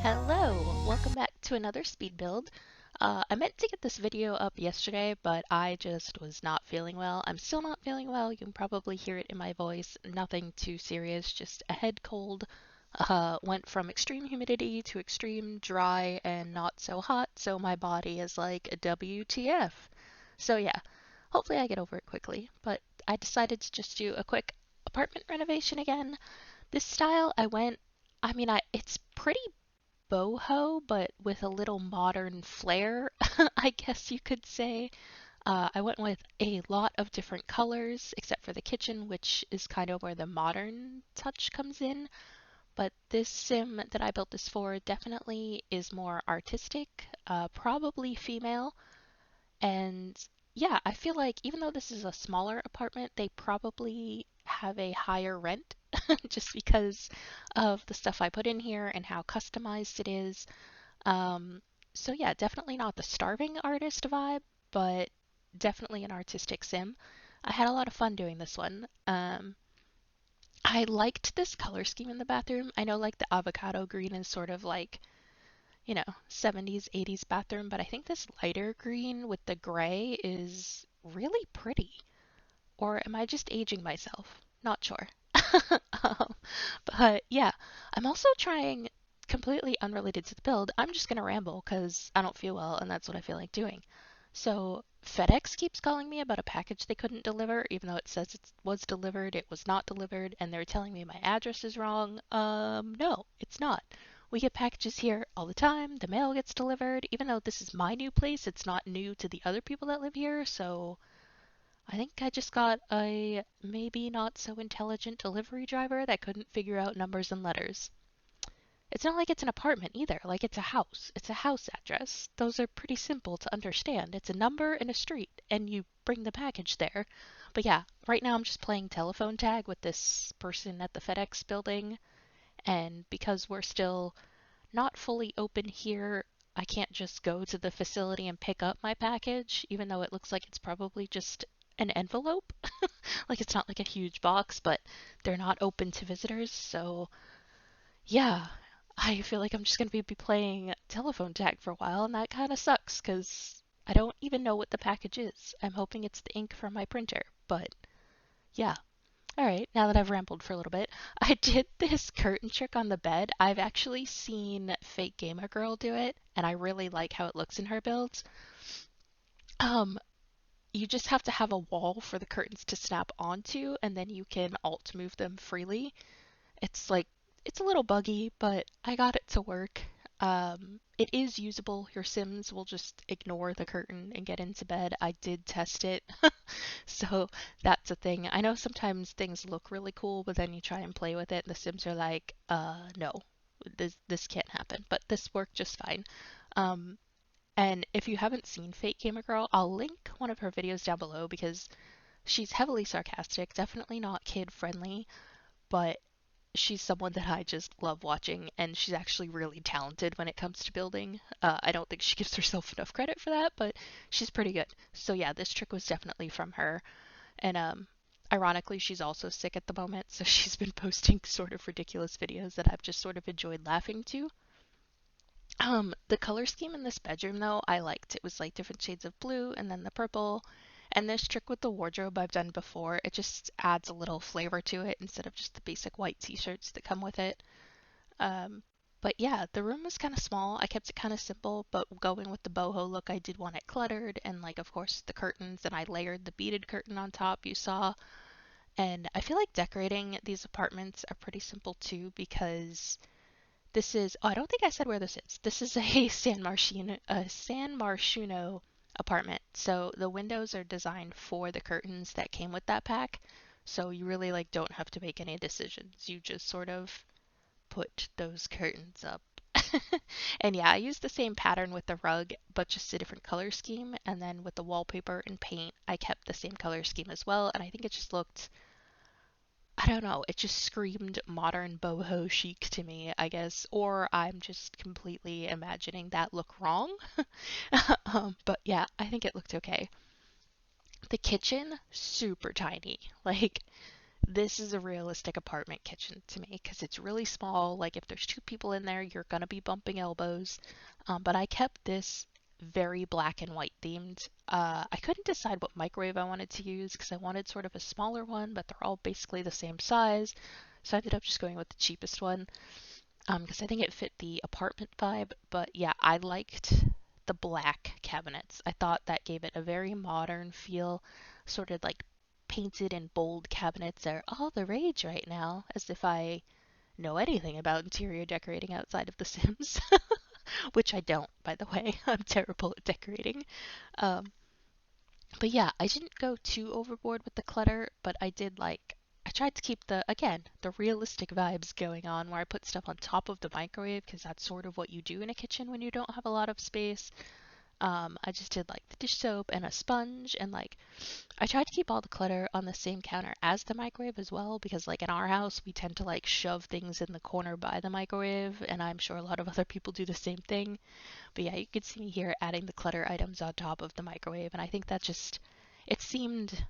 Hello, welcome back to another speed build. I meant to get this video up yesterday, but I just was not feeling well. I'm still not feeling well. You can probably hear it in my voice. Nothing too serious, just a head cold. Went from extreme humidity to extreme dry and not so hot, so my body is like a WTF. So yeah, hopefully I get over it quickly, but I decided to just do a quick apartment renovation again. This style it's pretty boho, but with a little modern flair, I guess you could say. I went with a lot of different colors, except for the kitchen, which is kind of where the modern touch comes in. But this sim that I built this for definitely is more artistic, probably female, and yeah, I feel like even though this is a smaller apartment, they probably have a higher rent just because of the stuff I put in here and how customized it is. Um, so yeah, definitely not the starving artist vibe, but definitely an artistic sim. I had a lot of fun doing this one. I liked this color scheme in the bathroom. I know like the avocado green is sort of like, 70s, 80s bathroom, but I think this lighter green with the gray is really pretty. Or am I just aging myself? Not sure. um, but yeah, I'm also trying, completely unrelated to the build, I'm just going to ramble because I don't feel well and that's what I feel like doing. So FedEx keeps calling me about a package they couldn't deliver, even though it says it was delivered, it was not delivered, and they're telling me my address is wrong. No, it's not. We get packages here all the time. The mail gets delivered. Even though this is my new place, it's not new to the other people that live here, so I think I just got a maybe not so intelligent delivery driver that couldn't figure out numbers and letters. It's not like it's an apartment either, like it's a house. It's a house address. Those are pretty simple to understand. It's a number and a street, and you bring the package there. But yeah, right now I'm just playing telephone tag with this person at the FedEx building, and because we're still not fully open here, I can't just go to the facility and pick up my package, even though it looks like it's probably just an envelope. Like it's not like a huge box, but they're not open to visitors, so yeah, I feel like I'm just going to be playing telephone tag for a while, and that kind of sucks because I don't even know what the package is. I'm hoping it's the ink from my printer, but yeah. Alright, now that I've rambled for a little bit, I did this curtain trick on the bed. I've actually seen Fake Gamer Girl do it, and I really like how it looks in her builds. Um, you just have to have a wall for the curtains to snap onto, and then you can alt move them freely. It's like, it's a little buggy, but I got it to work. It is usable. Your Sims will just ignore the curtain and get into bed. I did test it, so that's a thing. I know sometimes things look really cool, but then you try and play with it, and the Sims are like, no, this can't happen. But this worked just fine. Um, and if you haven't seen Fake Gamer Girl, I'll link one of her videos down below because she's heavily sarcastic, definitely not kid friendly, but she's someone that I just love watching, and she's actually really talented when it comes to building. I don't think she gives herself enough credit for that, but she's pretty good. So yeah, this trick was definitely from her. And ironically, she's also sick at the moment, so she's been posting sort of ridiculous videos that I've just sort of enjoyed laughing to. The color scheme in this bedroom though, I liked. It was like different shades of blue and then the purple. And this trick with the wardrobe I've done before, it just adds a little flavor to it instead of just the basic white t-shirts that come with it. Um, but yeah, the room was kind of small. I kept it kind of simple, but going with the boho look, I did want it cluttered and like of course the curtains, and I layered the beaded curtain on top you saw. And I feel like decorating these apartments are pretty simple too because this is, oh, I don't think I said where this is. This is a San Marshuno apartment. So the windows are designed for the curtains that came with that pack. So you really like don't have to make any decisions. You just sort of put those curtains up. And yeah, I used the same pattern with the rug, but just a different color scheme. And then with the wallpaper and paint, I kept the same color scheme as well. And I think it just looked, I don't know, it just screamed modern boho chic to me, I guess, or I'm just completely imagining that look wrong. But yeah, I think it looked okay. The kitchen, super tiny. Like, this is a realistic apartment kitchen to me because it's really small. Like if there's two people in there, you're gonna be bumping elbows. But I kept this very black and white themed. I couldn't decide what microwave I wanted to use because I wanted sort of a smaller one, but they're all basically the same size. So I ended up just going with the cheapest one because I think it fit the apartment vibe. But yeah, I liked the black cabinets. I thought that gave it a very modern feel, sort of like painted and bold cabinets are all the rage right now, as if I know anything about interior decorating outside of The Sims, which I don't, by the way. I'm terrible at decorating. Um, but yeah, I didn't go too overboard with the clutter, but I tried to keep again, the realistic vibes going on where I put stuff on top of the microwave because that's sort of what you do in a kitchen when you don't have a lot of space. I just did like the dish soap and a sponge and like I tried to keep all the clutter on the same counter as the microwave as well because like in our house we tend to like shove things in the corner by the microwave and I'm sure a lot of other people do the same thing. But yeah, you could see me here adding the clutter items on top of the microwave and I think that just it seemed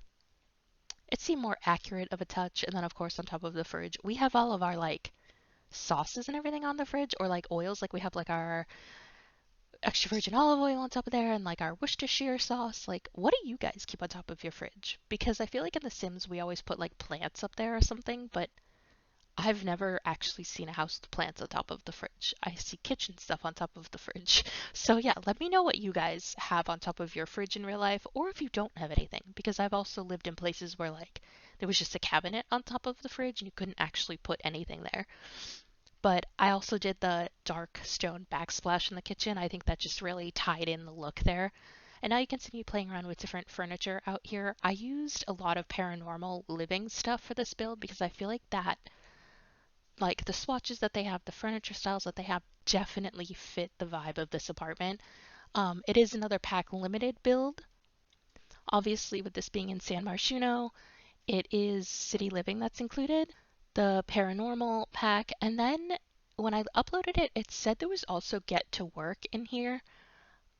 it seemed more accurate of a touch. And then of course on top of the fridge we have all of our like sauces and everything on the fridge or like oils, like we have like our extra virgin olive oil on top of there and like our Worcestershire sauce. Like, what do you guys keep on top of your fridge? Because I feel like in The Sims we always put like plants up there or something, but I've never actually seen a house with plants on top of the fridge. I see kitchen stuff on top of the fridge. So yeah, let me know what you guys have on top of your fridge in real life, or if you don't have anything, because I've also lived in places where like there was just a cabinet on top of the fridge and you couldn't actually put anything there. But I also did the dark stone backsplash in the kitchen. I think that just really tied in the look there. And now you can see me playing around with different furniture out here. I used a lot of paranormal living stuff for this build because I feel like that, like the swatches that they have, the furniture styles that they have definitely fit the vibe of this apartment. It is another pack limited build. Obviously, with this being in San Marzino, it is city living that's included, the paranormal pack, and then when I uploaded it, it said there was also Get to Work in here.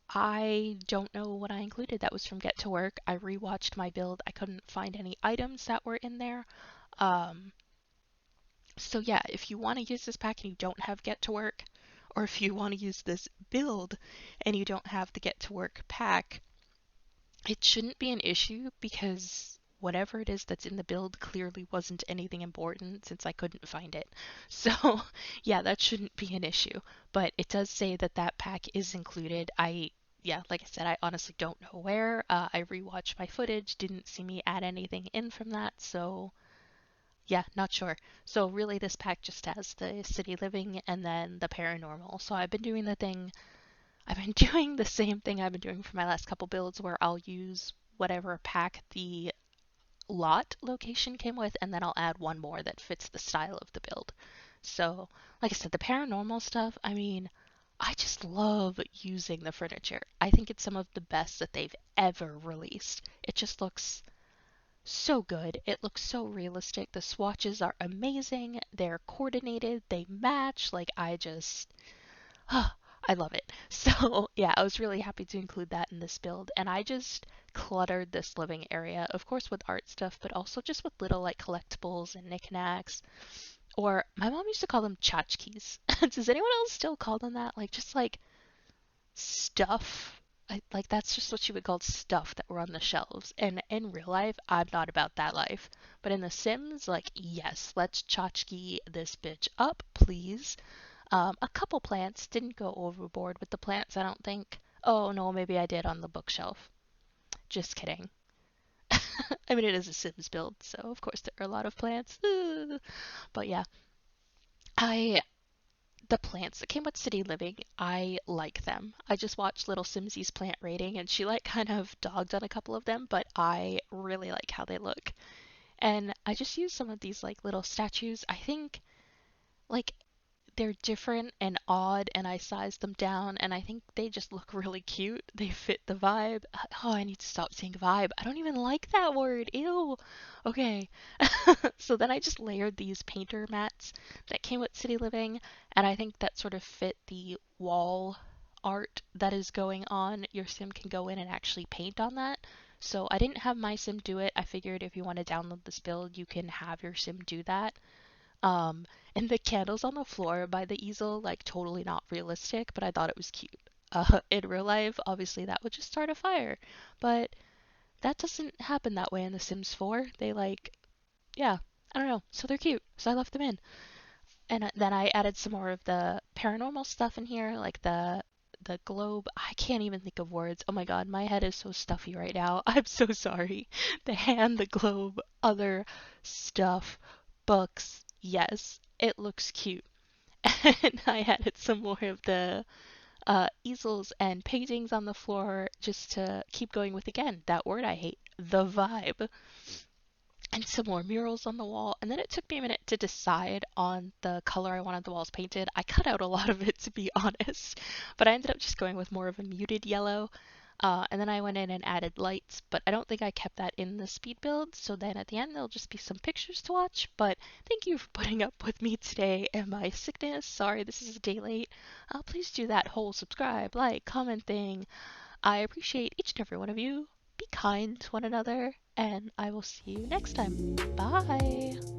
I don't know what I included that was from Get to Work. I rewatched my build. I couldn't find any items that were in there. Um, so yeah, if you want to use this pack and you don't have Get to Work, or if you want to use this build and you don't have the Get to Work pack, it shouldn't be an issue because whatever it is that's in the build clearly wasn't anything important since I couldn't find it. So, yeah, that shouldn't be an issue. But it does say that that pack is included. Yeah, like I said, I honestly don't know where. I rewatched my footage, didn't see me add anything in from that, so yeah, not sure. So really this pack just has the city living and then the paranormal. So I've been doing the same thing I've been doing for my last couple builds where I'll use whatever pack the lot location came with and then I'll add one more that fits the style of the build. So, like I said, the paranormal stuff, I mean, I just love using the furniture. I think it's some of the best that they've ever released. It just looks so good. It looks so realistic. The swatches are amazing. They're coordinated. They match. Like, I love it. So, yeah, I was really happy to include that in this build. And I just cluttered this living area, of course, with art stuff, but also just with little like collectibles and knickknacks. Or my mom used to call them tchotchkes. Does anyone else still call them that? Like, just like stuff. Like, that's just what she would call stuff that were on the shelves. And in real life, I'm not about that life. But in The Sims, like, yes, let's tchotchke this bitch up, please. A couple plants, didn't go overboard with the plants, I don't think. Oh no, maybe I did on the bookshelf. Just kidding. I mean, it is a Sims build, so of course there are a lot of plants. But yeah, I the plants that came with City Living, I like them. I just watched Little Simsie's plant rating and she like kind of dogged on a couple of them, but I really like how they look. And I just used some of these like little statues. I think like they're different and odd and I sized them down and I think they just look really cute. They fit the vibe. Oh, I need to stop saying vibe. I don't even like that word. Ew. Okay. So then I just layered these painter mats that came with City Living and I think that sort of fit the wall art that is going on. Your sim can go in and actually paint on that. So I didn't have my sim do it. I figured if you want to download this build, you can have your sim do that. Um, and the candles on the floor by the easel, like totally not realistic, but I thought it was cute. In real life, obviously that would just start a fire, but that doesn't happen that way in The Sims 4. They like, yeah, I don't know. So they're cute. So I left them in. And then I added some more of the paranormal stuff in here, like the globe. I can't even think of words. Oh my god, my head is so stuffy right now. I'm so sorry. The hand, the globe, other stuff, books. Yes, it looks cute. And I added some more of the easels and paintings on the floor just to keep going with, again, that word I hate, the vibe, and some more murals on the wall. And then it took me a minute to decide on the color I wanted the walls painted. I cut out a lot of it, to be honest, but I ended up just going with more of a muted yellow. And then I went in and added lights, but I don't think I kept that in the speed build. So then at the end, there'll just be some pictures to watch. But thank you for putting up with me today and my sickness. Sorry, this is a day late. Please do that whole subscribe, like, comment thing. I appreciate each and every one of you. Be kind to one another, and I will see you next time. Bye!